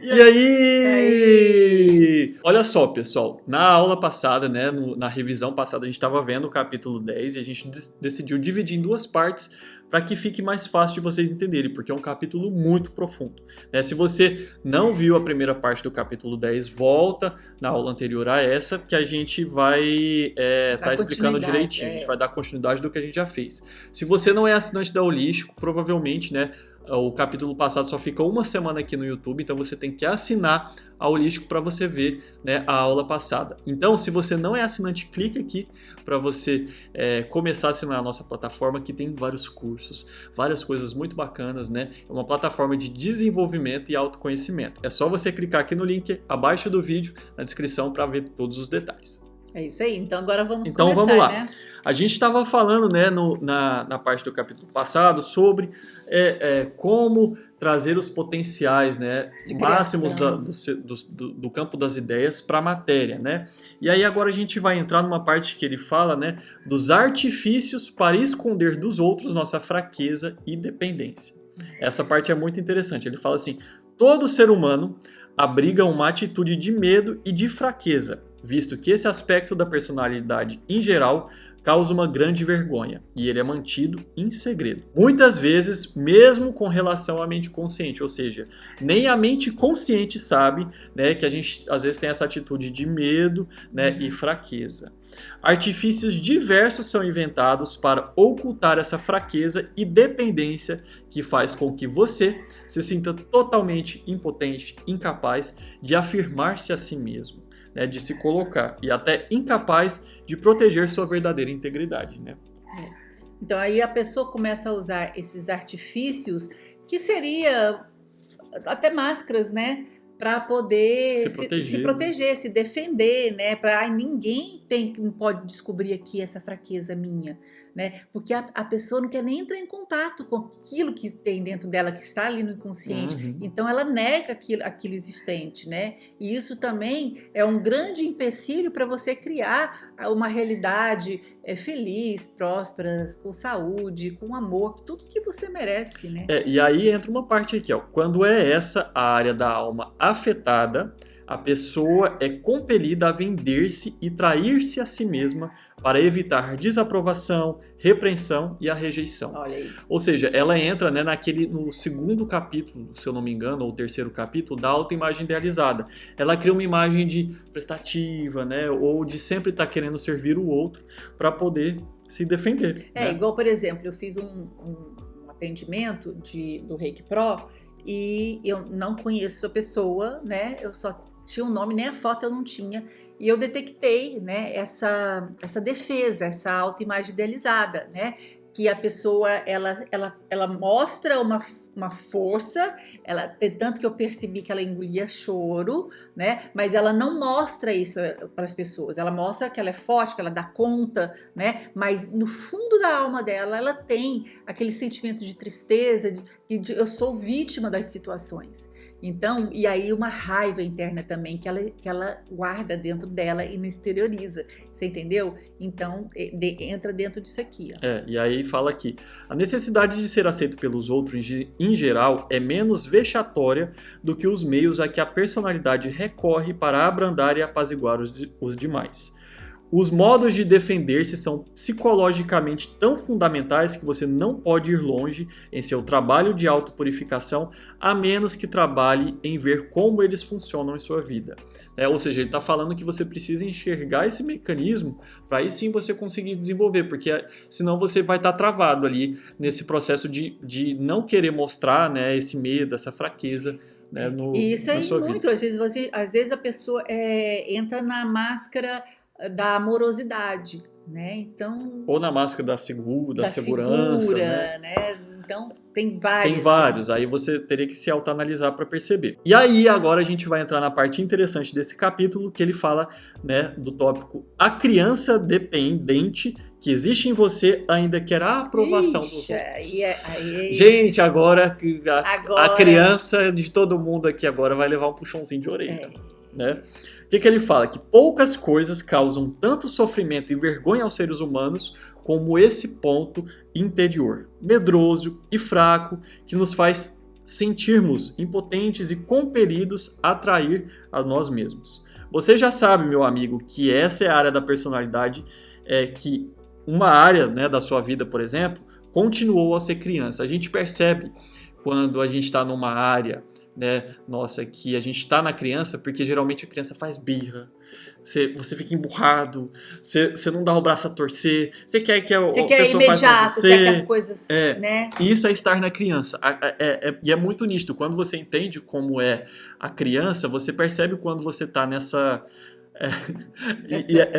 E aí? Olha só, pessoal, na aula passada, né, na revisão passada, a gente estava vendo o capítulo 10 e a gente decidiu dividir em duas partes para que fique mais fácil de vocês entenderem, porque é um capítulo muito profundo, né? Se você não viu a primeira parte do capítulo 10, volta na aula anterior a essa, que a gente vai tá explicando direitinho, a gente vai dar continuidade do que a gente já fez. Se você não é assinante da Holístico, provavelmente, né, o capítulo passado só fica uma semana aqui no YouTube, então você tem que assinar a Holístico para você ver, né, a aula passada. Então, se você não é assinante, clica aqui para você começar a assinar a nossa plataforma, que tem vários cursos, várias coisas muito bacanas, né? É uma plataforma de desenvolvimento e autoconhecimento. É só você clicar aqui no link abaixo do vídeo, na descrição, para ver todos os detalhes. É isso aí, então agora vamos então, começar, vamos lá. né? A gente estava falando, né, na parte do capítulo passado sobre como trazer os potenciais, né, máximos do campo das ideias para a matéria, né? E aí agora a gente vai entrar numa parte que ele fala, né, dos artifícios para esconder dos outros nossa fraqueza e dependência. Essa parte é muito interessante. Ele fala assim: todo ser humano abriga uma atitude de medo e de fraqueza, visto que esse aspecto da personalidade em geral causa uma grande vergonha e ele é mantido em segredo. Muitas vezes, mesmo com relação à mente consciente, ou seja, nem a mente consciente sabe, né, que a gente às vezes tem essa atitude de medo, né, e fraqueza. Artifícios diversos são inventados para ocultar essa fraqueza e dependência que faz com que você se sinta totalmente impotente, incapaz de afirmar-se a si mesmo, né, de se colocar e até incapaz de proteger sua verdadeira integridade, né? Então aí a pessoa começa a usar esses artifícios, que seria até máscaras, né, para poder se proteger, se defender, né? Para ninguém não pode descobrir aqui essa fraqueza minha, né? Porque a pessoa não quer nem entrar em contato com aquilo que tem dentro dela, que está ali no inconsciente. Uhum. Então ela nega aquilo existente, né? E isso também é um grande empecilho para você criar uma realidade feliz, próspera, com saúde, com amor, tudo que você merece, né? E aí entra uma parte aqui, ó. Quando é essa a área da alma afetada, a pessoa é compelida a vender-se e trair-se a si mesma para evitar desaprovação, repreensão e a rejeição. Olha aí. Ou seja, ela entra, né, no segundo capítulo, se eu não me engano, ou terceiro capítulo, da autoimagem idealizada. Ela cria uma imagem de prestativa, né, ou de sempre estar querendo servir o outro para poder se defender. Né? Igual, por exemplo, eu fiz um atendimento do Reiki Pro e eu não conheço a pessoa, né? Eu só tinha um nome, nem a foto eu não tinha. E eu detectei, né, essa defesa, essa autoimagem idealizada, né? Que a pessoa, ela mostra uma força, tanto que eu percebi que ela engolia choro, né? Mas ela não mostra isso para as pessoas. Ela mostra que ela é forte, que ela dá conta, né? Mas no fundo da alma dela, ela tem aquele sentimento de tristeza, de eu sou vítima das situações. Então, e aí uma raiva interna também que ela guarda dentro dela e não exterioriza. Você entendeu? Então, entra dentro disso aqui. Ó. E aí fala aqui: a necessidade de ser aceito pelos outros em geral é menos vexatória do que os meios a que a personalidade recorre para abrandar e apaziguar os demais. Os modos de defender-se são psicologicamente tão fundamentais que você não pode ir longe em seu trabalho de autopurificação a menos que trabalhe em ver como eles funcionam em sua vida. Ou seja, ele está falando que você precisa enxergar esse mecanismo para aí sim você conseguir desenvolver, porque senão você vai estar travado ali nesse processo de não querer mostrar, né, esse medo, essa fraqueza. Né, e isso na sua muito, vida. Às vezes a pessoa entra na máscara da amorosidade, né? Então, ou na máscara da segurança, né? Então tem vários. Tem vários, aí você teria que se autoanalisar para perceber. E aí agora a gente vai entrar na parte interessante desse capítulo, que ele fala, né, do tópico: a criança dependente que existe em você ainda quer a aprovação dos outros. Gente, agora a criança de todo mundo aqui agora vai levar um puxãozinho de orelha. Né? O que ele fala? Que poucas coisas causam tanto sofrimento e vergonha aos seres humanos como esse ponto interior, medroso e fraco, que nos faz sentirmos impotentes e compelidos a trair a nós mesmos. Você já sabe, meu amigo, que essa é a área da personalidade, que uma área, né, da sua vida, por exemplo, continuou a ser criança. A gente percebe quando a gente está numa área, né, nossa, que a gente está na criança, porque geralmente a criança faz birra, você fica emburrado, você não dá o braço a torcer, você quer que a pessoa faça pra você. Quer que as coisas, né? Isso é estar na criança. E é muito nítido. Quando você entende como é a criança, você percebe quando você está nessa...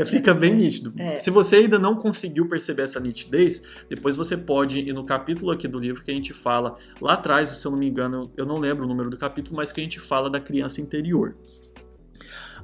fica bem nítido. Se você ainda não conseguiu perceber essa nitidez, depois você pode ir no capítulo aqui do livro que a gente fala, lá atrás, se eu não me engano, eu não lembro o número do capítulo, mas que a gente fala da criança interior.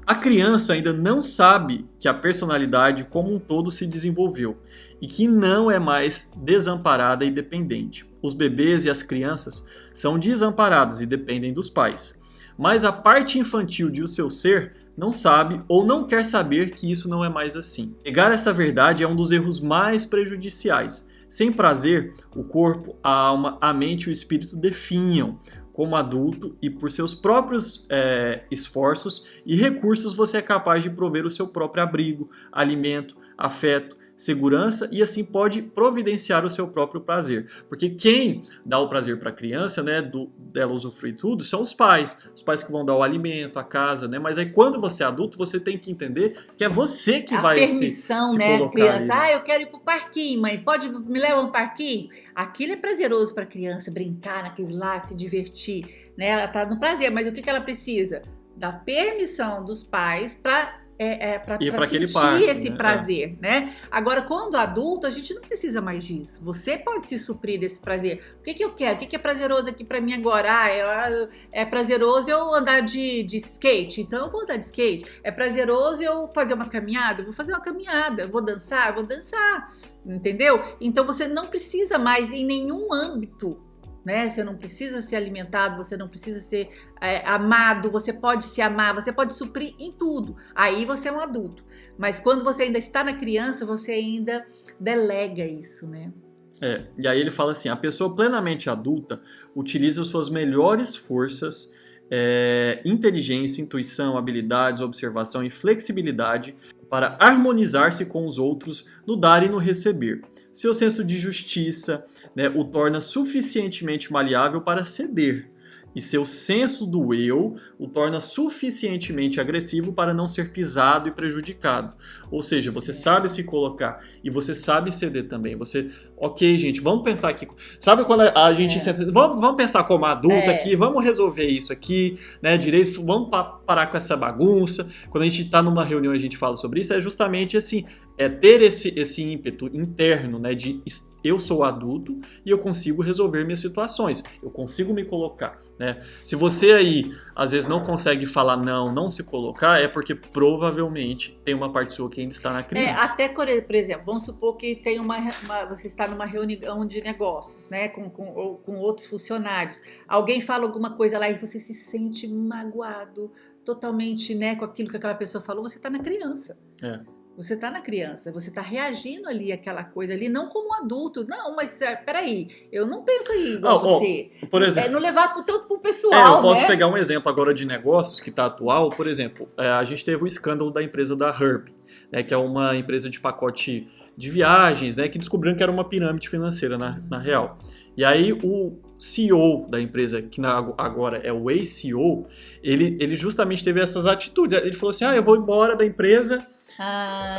A criança ainda não sabe que a personalidade como um todo se desenvolveu e que não é mais desamparada e dependente. Os bebês e as crianças são desamparados e dependem dos pais. Mas a parte infantil de o seu ser não sabe ou não quer saber que isso não é mais assim. Negar essa verdade é um dos erros mais prejudiciais. Sem prazer, o corpo, a alma, a mente e o espírito definham. Como adulto e por seus próprios esforços e recursos você é capaz de prover o seu próprio abrigo, alimento, afeto, segurança e assim pode providenciar o seu próprio prazer. Porque quem dá o prazer para a criança, né, dela usufruir tudo, são os pais que vão dar o alimento, a casa, né? Mas aí quando você é adulto, você tem que entender que é você que vai permissão, se né, colocar criança. aí. Eu quero ir pro parquinho, mãe, pode me levar no parquinho? Aquilo é prazeroso para a criança, brincar naqueles lá, se divertir, né? Ela tá no prazer, mas o que ela precisa? Da permissão dos pais para sentir esse prazer, né? Agora, quando adulto, a gente não precisa mais disso. Você pode se suprir desse prazer. O que eu quero? O que é prazeroso aqui pra mim agora? É prazeroso eu andar de skate, então eu vou andar de skate. É prazeroso eu fazer uma caminhada? Eu vou fazer uma caminhada. Eu vou dançar? Eu vou dançar. Entendeu? Então, você não precisa mais em nenhum âmbito, né? Você não precisa ser alimentado, você não precisa ser amado, você pode se amar, você pode suprir em tudo. Aí você é um adulto. Mas quando você ainda está na criança, você ainda delega isso, né? E aí ele fala assim, a pessoa plenamente adulta utiliza suas melhores forças, inteligência, intuição, habilidades, observação e flexibilidade para harmonizar-se com os outros no dar e no receber. Seu senso de justiça, né, o torna suficientemente maleável para ceder. E seu senso do eu o torna suficientemente agressivo para não ser pisado e prejudicado. Ou seja, você sabe se colocar e você sabe ceder também. Ok, gente, vamos pensar aqui. Sabe quando a gente senta, vamos pensar como adulto aqui, vamos resolver isso aqui, né, direito, vamos parar com essa bagunça. Quando a gente está numa reunião e a gente fala sobre isso, é justamente assim, ter esse ímpeto interno, né, de eu sou adulto e eu consigo resolver minhas situações, eu consigo me colocar, né? Se você aí, às vezes, não consegue falar não se colocar, é porque provavelmente tem uma parte sua que ainda está na criança. Até, por exemplo, vamos supor que tem você está numa reunião de negócios, né, com outros funcionários. Alguém fala alguma coisa lá e você se sente magoado totalmente, né, com aquilo que aquela pessoa falou, você está na criança. Você está na criança, você está reagindo ali àquela coisa ali, não como um adulto. Não, mas peraí, eu não penso aí igual você. Por exemplo, não levar tanto pro pessoal, eu posso né? pegar um exemplo agora de negócios que está atual. Por exemplo, a gente teve o escândalo da empresa da Herb, né, que é uma empresa de pacote de viagens, né, que descobriram que era uma pirâmide financeira na real. E aí o CEO da empresa, que agora é o ex-CEO, ele justamente teve essas atitudes. Ele falou assim, eu vou embora da empresa...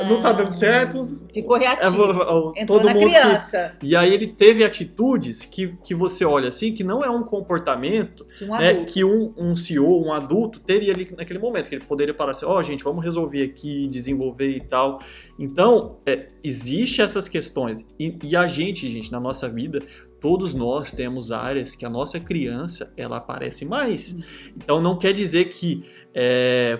não tá dando certo. Ficou reativo. Entrou todo na mundo criança. E aí ele teve atitudes que você olha assim, que não é um comportamento que um CEO, um adulto, teria ali naquele momento, que ele poderia parar assim, gente, vamos resolver aqui, desenvolver e tal. Então, existe essas questões. E a gente, na nossa vida, todos nós temos áreas que a nossa criança, ela aparece mais. Então, não quer dizer que,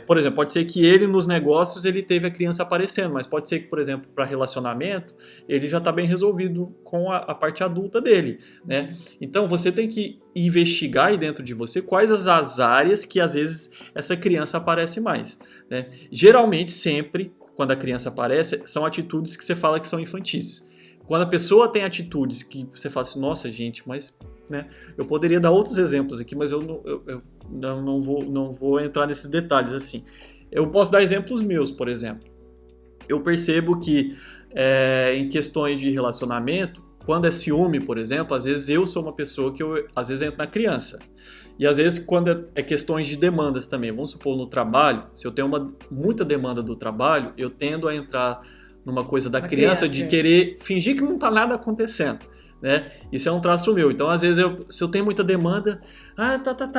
por exemplo, pode ser que ele nos negócios, ele teve a criança aparecendo, mas pode ser que, por exemplo, para relacionamento, ele já está bem resolvido com a parte adulta dele, né? Então, você tem que investigar aí dentro de você quais as áreas que, às vezes, essa criança aparece mais, né? Geralmente, sempre, quando a criança aparece, são atitudes que você fala que são infantis. Quando a pessoa tem atitudes que você fala assim, nossa gente, mas né? Eu poderia dar outros exemplos aqui, mas eu não vou entrar nesses detalhes assim. Eu posso dar exemplos meus, por exemplo. Eu percebo que em questões de relacionamento, quando é ciúme, por exemplo, às vezes eu sou uma pessoa que às vezes entro na criança. E às vezes quando é questões de demandas também, vamos supor no trabalho, se eu tenho muita demanda do trabalho, eu tendo a entrar numa coisa da criança de querer fingir que não está nada acontecendo, né? Isso é um traço meu. Então às vezes se eu tenho muita demanda,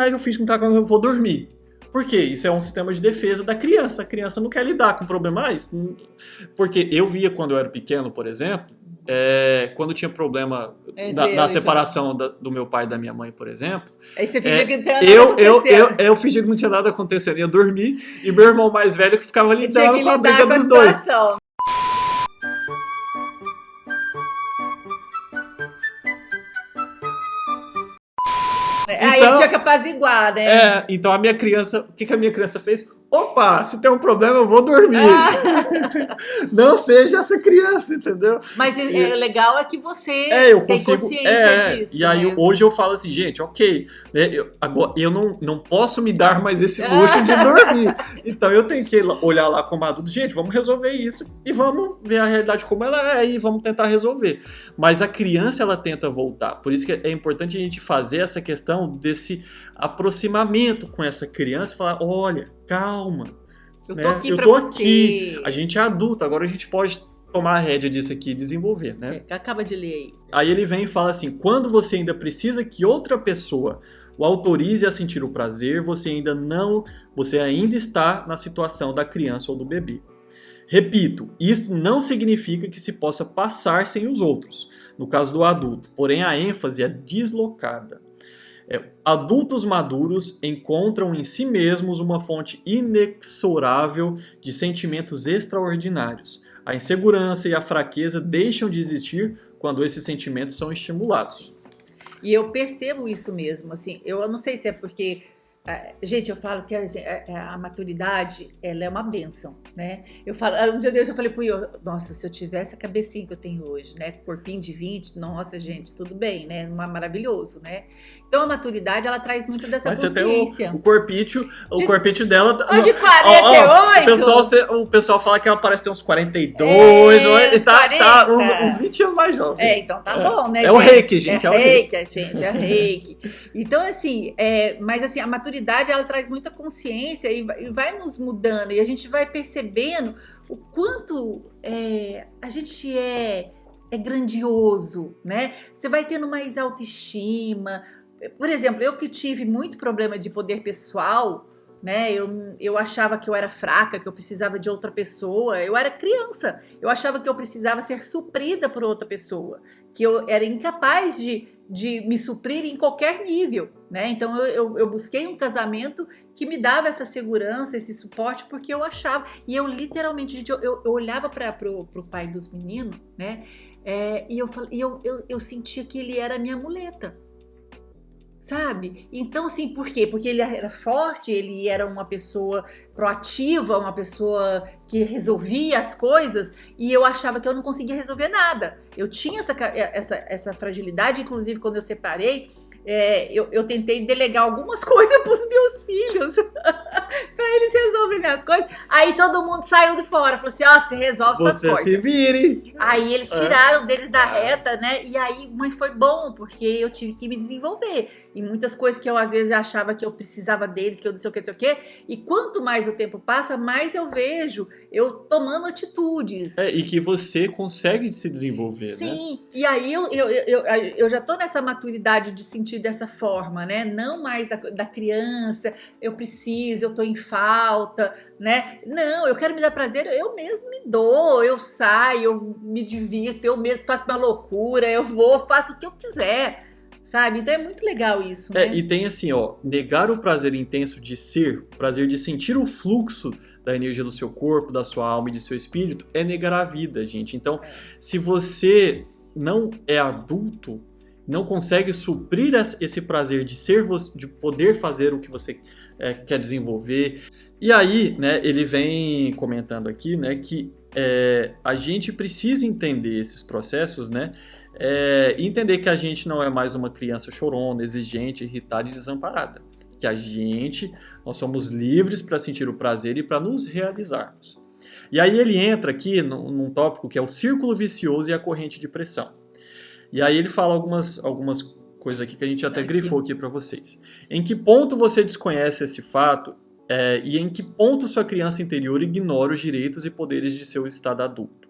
eu finjo que não está acontecendo, eu vou dormir. Por quê? Isso é um sistema de defesa da criança. A criança não quer lidar com problemas. Porque eu via quando eu era pequeno, por exemplo, quando tinha problema na separação do meu pai e da minha mãe, por exemplo. Aí você fingia que não tinha nada acontecendo. Eu fingia que não tinha nada acontecendo. Ia dormir e meu irmão mais velho que ficava lidando com a briga dos dois. Aí ele tinha que apaziguar, né? Então a minha criança, o que a minha criança fez? Opa, se tem um problema eu vou dormir. Não seja essa criança, entendeu? Mas o legal é que você tem consciência disso. E aí hoje eu falo assim, gente, ok, né, agora eu não posso me dar mais esse luxo de dormir. Então eu tenho que olhar lá como adulto, gente, vamos resolver isso e vamos ver a realidade como ela é e vamos tentar resolver. Mas a criança, ela tenta voltar. Por isso que é importante a gente fazer essa questão desse aproximamento com essa criança e falar, olha, calma. Eu tô aqui pra você. Aqui. A gente é adulto, agora a gente pode tomar a rédea disso aqui e desenvolver, né? Acaba de ler aí. Aí ele vem e fala assim, quando você ainda precisa que outra pessoa o autorize a sentir o prazer, você ainda está na situação da criança ou do bebê. Repito, isso não significa que se possa passar sem os outros, no caso do adulto, porém a ênfase é deslocada. Adultos maduros encontram em si mesmos uma fonte inexorável de sentimentos extraordinários. A insegurança e a fraqueza deixam de existir quando esses sentimentos são estimulados. E eu percebo isso mesmo, assim, eu não sei se é porque... Gente, eu falo que a maturidade, ela é uma bênção, né? Eu falo, um dia eu falei pro Iô, nossa, se eu tivesse a cabecinha que eu tenho hoje, né? Corpinho de 20, nossa, gente, tudo bem, né? Maravilhoso, né? Então a maturidade, ela traz muito dessa consciência. Você tem o corpinho dela... De 48! O pessoal fala que ela parece ter uns 42, uns 20 anos mais jovem. Então tá bom, né, gente? O reiki, gente. É reiki. Então, assim, mas assim, a maturidade, ela traz muita consciência e vai nos mudando, e a gente vai percebendo o quanto a gente é grandioso, né? Você vai tendo mais autoestima. Por exemplo, eu que tive muito problema de poder pessoal, né? Eu achava que eu era fraca, que eu precisava de outra pessoa. Eu era criança, eu achava que eu precisava ser suprida por outra pessoa, que eu era incapaz de me suprir em qualquer nível, né? Então eu busquei um casamento que me dava essa segurança, esse suporte, porque eu achava, e eu literalmente, gente, eu olhava pro pai dos meninos, né? E eu sentia que ele era a minha muleta. Sabe? Então, assim, por quê? Porque ele era forte, ele era uma pessoa proativa, uma pessoa que resolvia as coisas, e eu achava que eu não conseguia resolver nada. Eu tinha essa fragilidade, inclusive quando eu separei, eu tentei delegar algumas coisas para os meus filhos, para eles resolverem as coisas. Aí todo mundo saiu de fora, falou assim, você resolve essas coisas. Você se vire. Aí eles tiraram deles da reta, né? E aí, mas foi bom, porque eu tive que me desenvolver. E muitas coisas que eu às vezes achava que eu precisava deles, que eu não sei o que. E quanto mais o tempo passa, mais eu vejo eu tomando atitudes. E que você consegue se desenvolver, Sim, né? E aí eu já tô nessa maturidade de sentir dessa forma, né? Não mais da criança, eu preciso, eu tô em falta, né? Não, eu quero me dar prazer, eu mesmo me dou, eu saio, eu me divirto, eu mesmo faço uma loucura, eu faço o que eu quiser, sabe? Então é muito legal isso, né? E tem assim, negar o prazer intenso de ser, o prazer de sentir o fluxo da energia do seu corpo, da sua alma e de seu espírito, é negar a vida, gente. Então, se você não é adulto, não consegue suprir esse prazer de ser, de poder fazer o que você quer desenvolver. E aí, né, ele vem comentando aqui, né, que a gente precisa entender esses processos, né, entender que a gente não é mais uma criança chorona, exigente, irritada e desamparada. Que nós somos livres para sentir o prazer e para nos realizarmos. E aí ele entra aqui num tópico que é o círculo vicioso e a corrente de pressão. E aí ele fala algumas coisas aqui que a gente até grifou aqui para vocês. Em que ponto você desconhece esse fato e em que ponto sua criança interior ignora os direitos e poderes de seu estado adulto?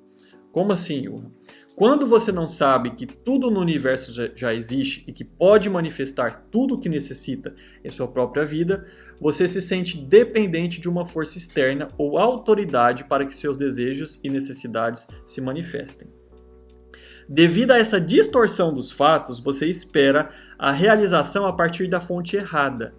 Como assim, Johan? Quando você não sabe que tudo no universo já existe e que pode manifestar tudo o que necessita em sua própria vida, você se sente dependente de uma força externa ou autoridade para que seus desejos e necessidades se manifestem. Devido a essa distorção dos fatos, você espera a realização a partir da fonte errada.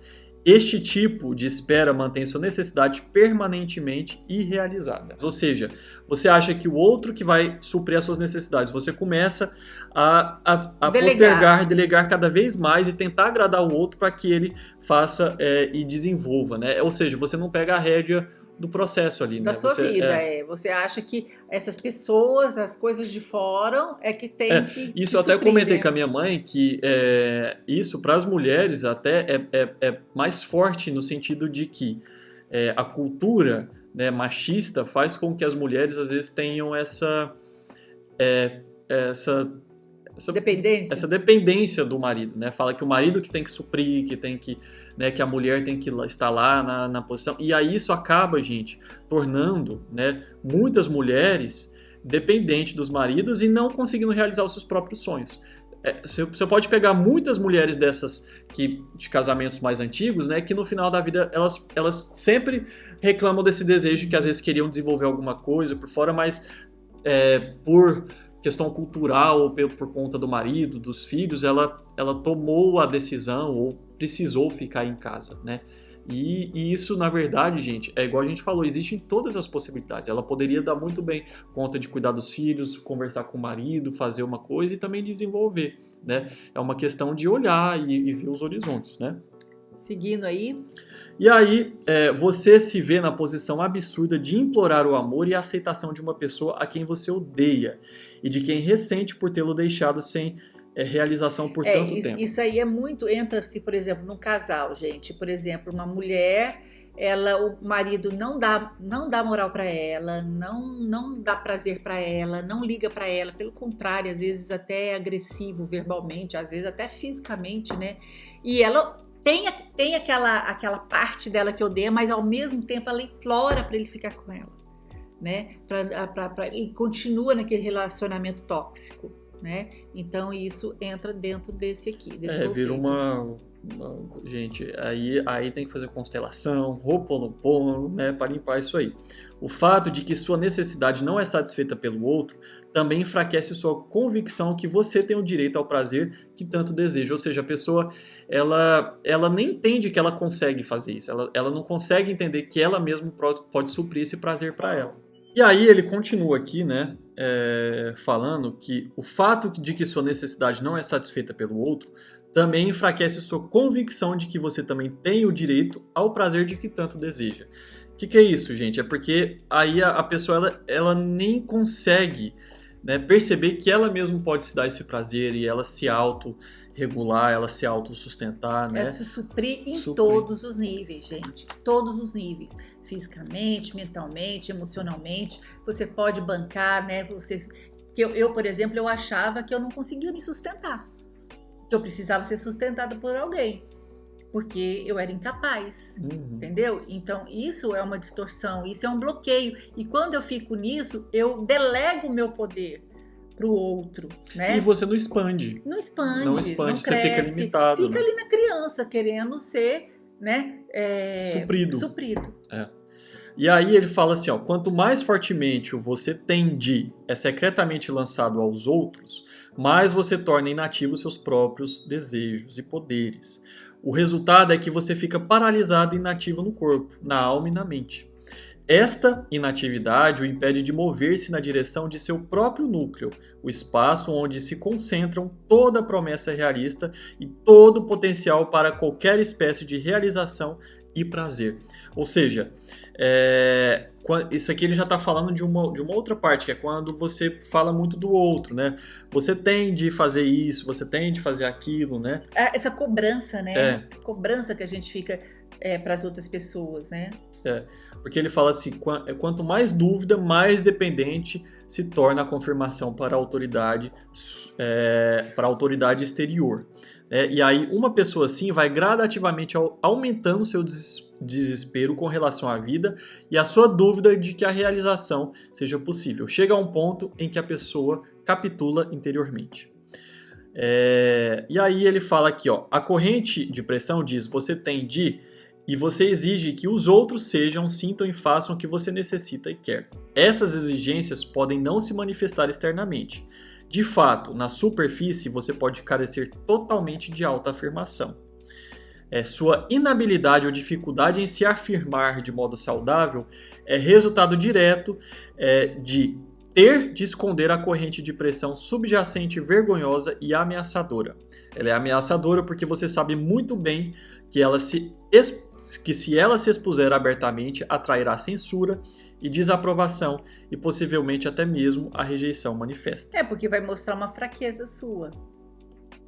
Este tipo de espera mantém sua necessidade permanentemente irrealizada. Ou seja, você acha que o outro que vai suprir as suas necessidades. Você começa a postergar, delegar cada vez mais e tentar agradar o outro para que ele faça e desenvolva, né? Ou seja, você não pega a rédea do processo ali, né? Da sua vida, Você acha que essas pessoas, as coisas de fora, que tem que isso eu até comentei com a minha mãe, que isso para as mulheres até é mais forte no sentido de que a cultura, né, machista faz com que as mulheres às vezes tenham essa dependência do marido, né? Fala que o marido que tem que suprir, que tem que, né, que a mulher tem que estar lá na posição. E aí isso acaba, gente, tornando, né, muitas mulheres dependentes dos maridos e não conseguindo realizar os seus próprios sonhos. Você pode pegar muitas mulheres dessas de casamentos mais antigos, né, que no final da vida elas sempre reclamam desse desejo que às vezes queriam desenvolver alguma coisa por fora, mas por questão cultural ou por conta do marido, dos filhos, ela tomou a decisão ou precisou ficar em casa, né? E isso, na verdade, gente, é igual a gente falou, existem todas as possibilidades. Ela poderia dar muito bem conta de cuidar dos filhos, conversar com o marido, fazer uma coisa e também desenvolver, né? É uma questão de olhar e ver os horizontes, né? Seguindo aí. E aí, você se vê na posição absurda de implorar o amor e a aceitação de uma pessoa a quem você odeia e de quem ressente por tê-lo deixado sem realização por tanto tempo. Isso aí entra-se, por exemplo, num casal, gente. Por exemplo, uma mulher, o marido não dá moral para ela, não dá prazer para ela, não liga para ela, pelo contrário, às vezes até é agressivo verbalmente, às vezes até fisicamente, né? E ela tem aquela parte dela que odeia, mas ao mesmo tempo ela implora para ele ficar com ela, né? E continua naquele relacionamento tóxico, né? Então isso entra dentro desse conceito. Vira gente, aí tem que fazer constelação, Ho'oponopono, né, para limpar isso aí. O fato de que sua necessidade não é satisfeita pelo outro também enfraquece sua convicção que você tem o direito ao prazer que tanto deseja. Ou seja, a pessoa ela nem entende que ela consegue fazer isso. Ela não consegue entender que ela mesma pode suprir esse prazer para ela. E aí ele continua aqui, né, falando que o fato de que sua necessidade não é satisfeita pelo outro também enfraquece sua convicção de que você também tem o direito ao prazer de que tanto deseja. O que é isso, gente? É porque aí a pessoa ela nem consegue, né, perceber que ela mesma pode se dar esse prazer e ela se auto-regular, ela se auto-sustentar, né? Ela se suprir em todos os níveis, gente. Todos os níveis. Fisicamente, mentalmente, emocionalmente. Você pode bancar, né? Eu, por exemplo, eu achava que eu não conseguia me sustentar. Que eu precisava ser sustentada por alguém, porque eu era incapaz, entendeu? Então isso é uma distorção, isso é um bloqueio, e quando eu fico nisso, eu delego o meu poder pro outro, né? E você não expande. Não expande, não cresce, você fica limitado. Fica, né, ali na criança, querendo ser, né, suprido. E aí ele fala assim, quanto mais fortemente o você é secretamente lançado aos outros, mais você torna inativos seus próprios desejos e poderes. O resultado é que você fica paralisado e inativo no corpo, na alma e na mente. Esta inatividade o impede de mover-se na direção de seu próprio núcleo, o espaço onde se concentram toda a promessa realista e todo o potencial para qualquer espécie de realização e prazer. Ou seja, isso aqui ele já está falando de uma outra parte, que é quando você fala muito do outro, né? Você tem de fazer isso, você tem de fazer aquilo, né? Essa cobrança, né? Cobrança que a gente fica para as outras pessoas, né? Porque ele fala assim, quanto mais dúvida, mais dependente se torna a confirmação para a autoridade exterior. E aí uma pessoa assim vai gradativamente aumentando seu desespero com relação à vida e a sua dúvida de que a realização seja possível. Chega a um ponto em que a pessoa capitula interiormente. E aí ele fala aqui, ó, a corrente de pressão diz, você tem de... E você exige que os outros sintam e façam o que você necessita e quer. Essas exigências podem não se manifestar externamente. De fato, na superfície, você pode carecer totalmente de autoafirmação. Sua inabilidade ou dificuldade em se afirmar de modo saudável é resultado direto de ter de esconder a corrente de pressão subjacente, vergonhosa e ameaçadora. Ela é ameaçadora porque você sabe muito bem que se ela se expuser abertamente, atrairá censura e desaprovação e possivelmente até mesmo a rejeição manifesta. Porque vai mostrar uma fraqueza sua,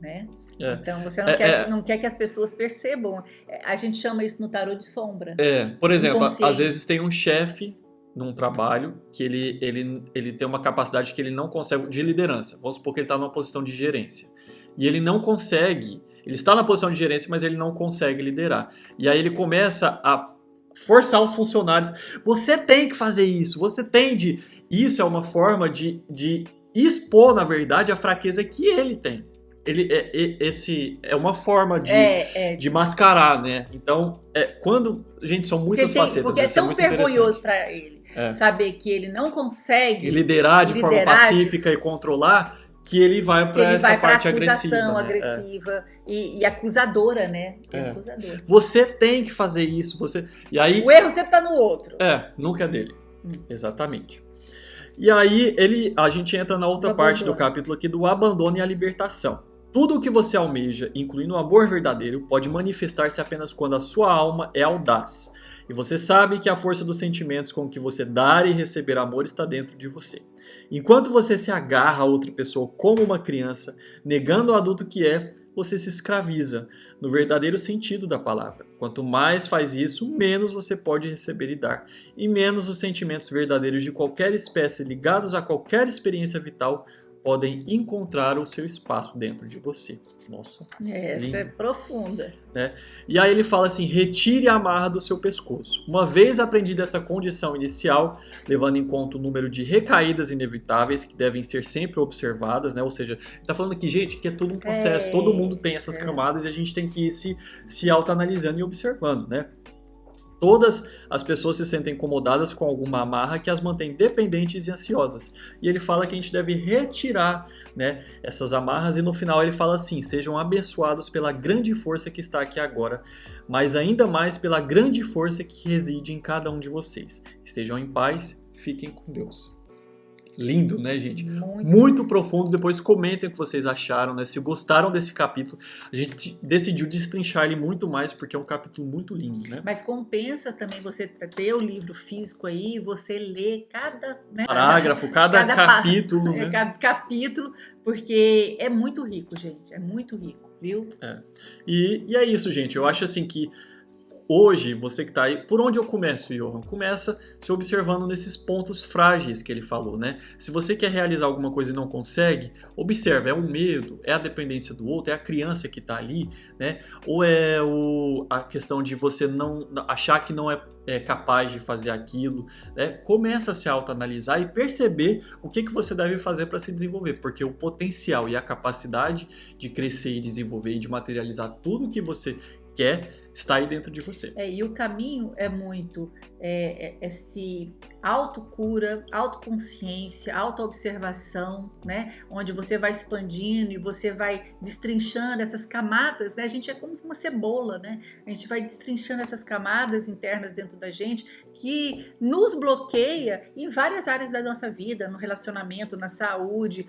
né? Então você não quer que as pessoas percebam. A gente chama isso no tarô de sombra. Por exemplo, às vezes tem um chefe num trabalho que ele tem uma capacidade que ele não consegue de liderança. Vamos supor que ele está numa posição de gerência. E ele não consegue, ele está na posição de gerência, mas ele não consegue liderar. E aí ele começa a forçar os funcionários, você tem que fazer isso, você tem de... Isso é uma forma de expor, na verdade, a fraqueza que ele tem. É uma forma de mascarar, né? Então, quando... Gente, são muitas facetas. Porque é tão vergonhoso para ele saber que ele não consegue liderar de forma pacífica e controlar, que ele vai para essa parte agressiva, e acusadora, né? Acusadora. Você tem que fazer isso. E aí, o erro sempre tá no outro. Nunca é dele. Exatamente. E aí a gente entra na outra parte do capítulo aqui do abandono e a libertação. Tudo o que você almeja, incluindo o amor verdadeiro, pode manifestar-se apenas quando a sua alma é audaz. E você sabe que a força dos sentimentos com que você dar e receber amor está dentro de você. Enquanto você se agarra a outra pessoa como uma criança, negando o adulto que você se escraviza, no verdadeiro sentido da palavra. Quanto mais faz isso, menos você pode receber e dar, e menos os sentimentos verdadeiros de qualquer espécie ligados a qualquer experiência vital podem encontrar o seu espaço dentro de você. Nossa, essa lindo. É profunda. Né? E aí ele fala assim, retire a amarra do seu pescoço. Uma vez aprendida essa condição inicial, levando em conta o número de recaídas inevitáveis que devem ser sempre observadas, né? Ou seja, ele está falando aqui, gente, que é todo um processo, todo mundo tem essas camadas e a gente tem que ir se autoanalisando e observando, né? Todas as pessoas se sentem incomodadas com alguma amarra que as mantém dependentes e ansiosas. E ele fala que a gente deve retirar, né, essas amarras e no final ele fala assim, sejam abençoados pela grande força que está aqui agora, mas ainda mais pela grande força que reside em cada um de vocês. Estejam em paz, fiquem com Deus. Lindo, né, gente? Muito profundo. Depois comentem o que vocês acharam, né? Se gostaram desse capítulo. A gente decidiu destrinchar ele muito mais porque é um capítulo muito lindo, né? Mas compensa também você ter o livro físico aí, você ler cada parágrafo, cada capítulo, né? Cada capítulo, porque é muito rico, gente. É muito rico, viu? E é isso, gente. Eu acho assim que hoje, você que está aí, por onde eu começo, Johan? Começa se observando nesses pontos frágeis que ele falou, né? Se você quer realizar alguma coisa e não consegue, observa, é o medo, é a dependência do outro, é a criança que está ali, né? Ou é a questão de você não achar que não é capaz de fazer aquilo, né? Começa a se autoanalisar e perceber o que você deve fazer para se desenvolver, porque o potencial e a capacidade de crescer e desenvolver e de materializar tudo que você quer está aí dentro de você. E o caminho é muito esse autocura, autoconsciência, autoobservação, né? Onde você vai expandindo e você vai destrinchando essas camadas, né? A gente é como uma cebola, né? A gente vai destrinchando essas camadas internas dentro da gente que nos bloqueia em várias áreas da nossa vida, no relacionamento, na saúde,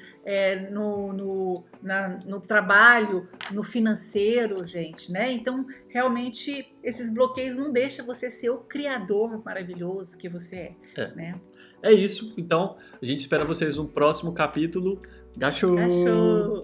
no trabalho, no financeiro, gente, né? Então, realmente realmente esses bloqueios não deixam você ser o criador maravilhoso que você é. Né? É isso. Então, a gente espera vocês no próximo capítulo. Gachou! Gachou!